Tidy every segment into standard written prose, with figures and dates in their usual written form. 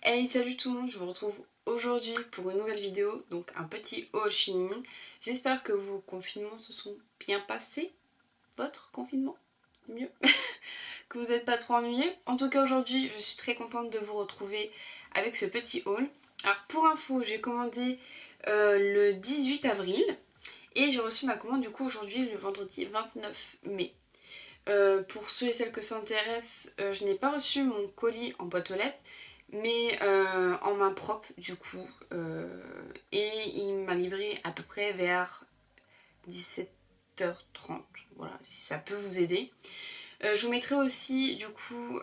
Hey, salut tout le monde, je vous retrouve aujourd'hui pour une nouvelle vidéo, donc un petit haul Shein. J'espère que vos confinements se sont bien passés, votre confinement, mieux, que vous n'êtes pas trop ennuyés. En tout cas aujourd'hui, je suis très contente de vous retrouver avec ce petit haul. Alors pour info, j'ai commandé le 18 avril et j'ai reçu ma commande du coup aujourd'hui le vendredi 29 mai. Pour ceux et celles que ça intéresse, je n'ai pas reçu mon colis en boîte aux lettres, mais en main propre du coup. Et il m'a livré à peu près vers 17h30. Voilà, si ça peut vous aider. Je vous mettrai aussi du coup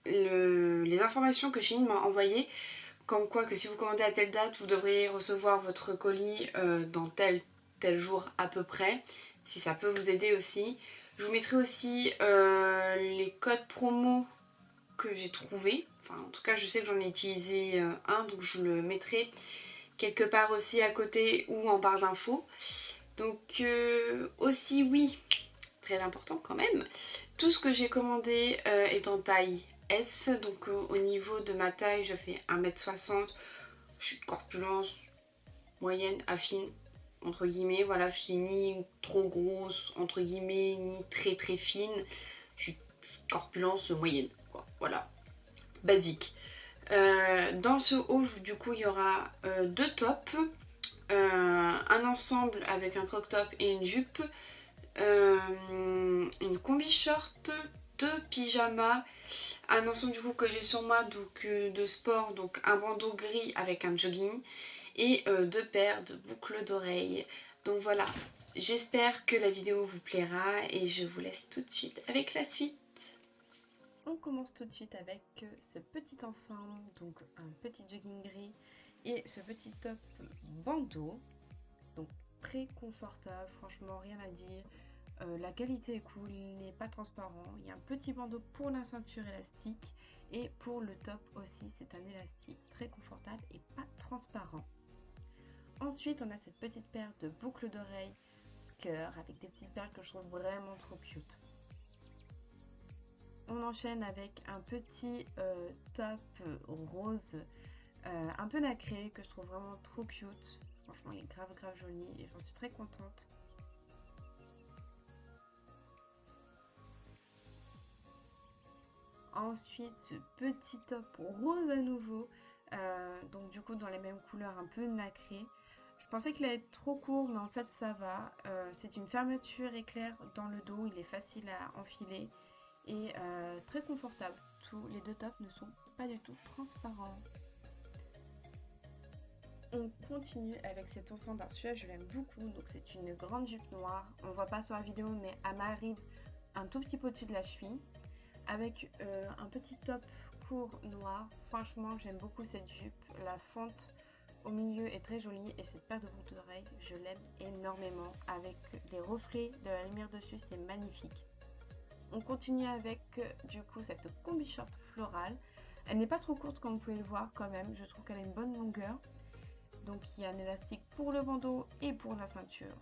les informations que Shein m'a envoyées, comme quoi que si vous commandez à telle date, vous devriez recevoir votre colis dans tel jour à peu près, si ça peut vous aider aussi. Je vous mettrai aussi les codes promo que j'ai trouvé. Enfin, en tout cas, je sais que j'en ai utilisé un, donc je le mettrai quelque part aussi à côté ou en barre d'infos. Donc aussi, oui, très important quand même, tout ce que j'ai commandé est en taille S. Donc au niveau de ma taille, je fais 1m60. Je suis corpulence moyenne à fine, entre guillemets. Voilà, je suis ni trop grosse, entre guillemets, ni très très fine. Je suis corpulence moyenne, quoi. Voilà, basique. Dans ce haul, du coup, il y aura deux tops, un ensemble avec un crop top et une jupe, une combi short, deux pyjamas, un ensemble du coup que j'ai sur moi donc de sport, donc un bandeau gris avec un jogging et deux paires de boucles d'oreilles. Donc voilà, j'espère que la vidéo vous plaira et je vous laisse tout de suite avec la suite. On commence tout de suite avec ce petit ensemble, donc un petit jogging gris et ce petit top bandeau, donc très confortable, franchement rien à dire. La qualité est cool, il n'est pas transparent. Il y a un petit bandeau pour la ceinture élastique et pour le top aussi, c'est un élastique très confortable et pas transparent. Ensuite, on a cette petite paire de boucles d'oreilles cœur avec des petites perles que je trouve vraiment trop cute. On enchaîne avec un petit top rose un peu nacré que je trouve vraiment trop cute. Franchement, il est grave joli et j'en suis très contente. Ensuite, ce petit top rose à nouveau, donc du coup dans les mêmes couleurs un peu nacrées. Je pensais qu'il allait être trop court, mais en fait ça va. C'est une fermeture éclair dans le dos, il est facile à enfiler et très confortable. Les deux tops ne sont pas du tout transparents. On continue avec cet ensemble, alors celui-là je l'aime beaucoup, donc c'est une grande jupe noire. On ne voit pas sur la vidéo, mais elle m'arrive un tout petit peu au-dessus de la cheville, avec un petit top court noir. Franchement j'aime beaucoup cette jupe, la fente au milieu est très jolie et cette paire de boucles d'oreilles je l'aime énormément, avec les reflets de la lumière dessus, c'est magnifique. On continue avec du coup cette combi short florale. Elle n'est pas trop courte comme vous pouvez le voir quand même, je trouve qu'elle a une bonne longueur. Donc il y a un élastique pour le bandeau et pour la ceinture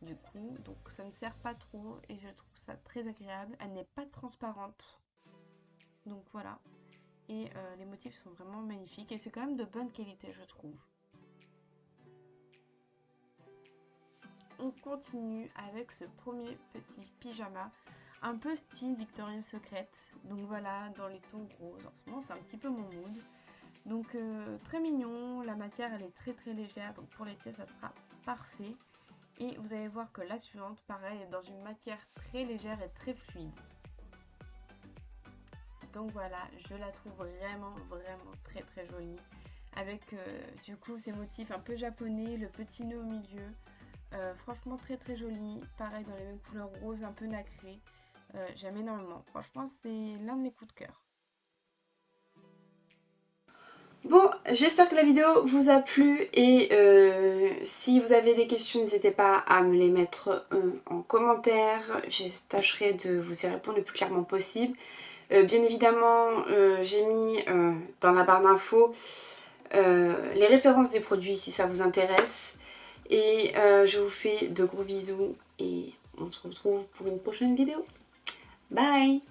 du coup, donc ça ne sert pas trop et je trouve ça très agréable. Elle n'est pas transparente, donc voilà, et les motifs sont vraiment magnifiques et c'est quand même de bonne qualité je trouve. On continue avec ce premier petit pyjama un peu style Victoria's Secret, donc voilà, dans les tons roses. En ce moment c'est un petit peu mon mood. Donc très mignon, la matière elle est très légère, donc pour l'été ça sera parfait. Et vous allez voir que la suivante, pareil, est dans une matière très légère et très fluide. Donc voilà, je la trouve vraiment très jolie. Avec du coup ces motifs un peu japonais, le petit nœud au milieu. Franchement très joli, pareil dans les mêmes couleurs roses un peu nacrées. J'aime énormément, franchement c'est l'un de mes coups de cœur. Bon, j'espère que la vidéo vous a plu et si vous avez des questions, n'hésitez pas à me les mettre en commentaire. Je tâcherai de vous y répondre le plus clairement possible. Bien évidemment, j'ai mis dans la barre d'infos les références des produits si ça vous intéresse. Et je vous fais de gros bisous et on se retrouve pour une prochaine vidéo. Bye!